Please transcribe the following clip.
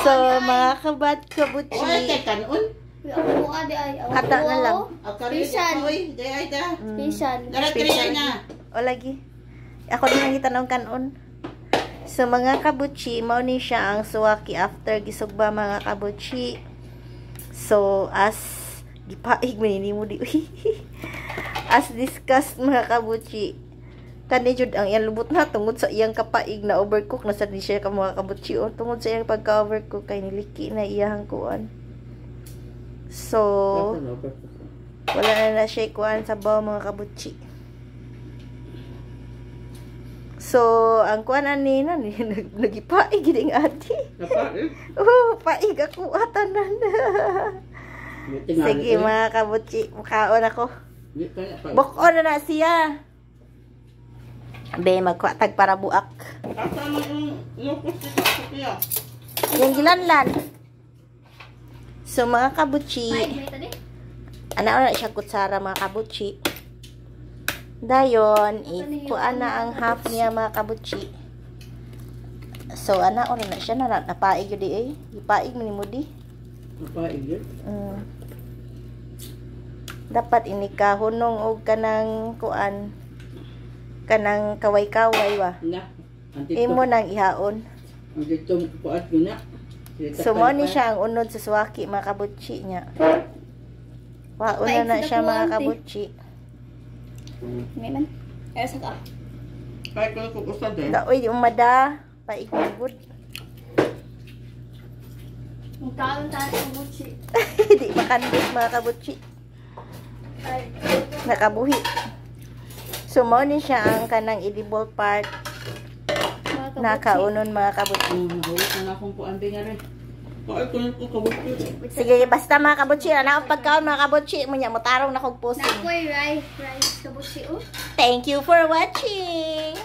So, mga kabuchi. Oy, kay kanon. Ako ade ay. Kata na lang. Pisan. Oy, day da. Pisan. Dara na. O lagi. Ako din ang gitanong kanon. So, mga kabuchi, mao ni siya ang suwaki after gisugba, mga kabuchi. So, as gipaig manini mo di. As discussed, mga kabuchi, kani jud ang iyang lubot na tungod sa iyang kapaig na overcook na sa di siya ka mga kabuchi o tungod sa iyang pagka-overcook kay niliki na iyang kuan. So, wala na siya kuan sa baw, mga kabuchi. So, ang kuan ani na nagipaig gid ang ati. Napaig? Oh, paig ako atanan. Sige, mga kabuchi, makaon ako. Bukon na siya. Be, magkwatag para buak. Asa mo yung lupos dito sa kuya? Yung gilanlan. So, mga kabuchi, ana siya kutsara, mga kabuchi. Dayon, ikuan na ang half niya, mga kabuchi. So, ana na siya na napaig yun di eh. Ipaig mo di. Napaig yun? Dapat ini ka hunong og kanang kuan kanang kaway-kaway ba. Na. Imo nang ihaon. Ang dito puat ko na. So mo ni siya ang unod sa suwaki, mga kabuchi niya. Una na siya, mga kabuchi. May man. Ay sa ka. Kaya ko usad eh. Daoy di umada, paigugod. Ang kaon tayo ng butsi. Di makandis, mga kabuchi. Ay. Nakabuhi. So mo ni siya ang kanang edible part. Nakaunon, mga kabuchi. Hawit na akong puan nga rin. Kaya ko kabuchi. Sige, basta, mga kabuchi, na ang pagkaon, mga kabuchi, munya mo tarong na kog puso. Nakoy rice kabutsi oh. Thank you for watching.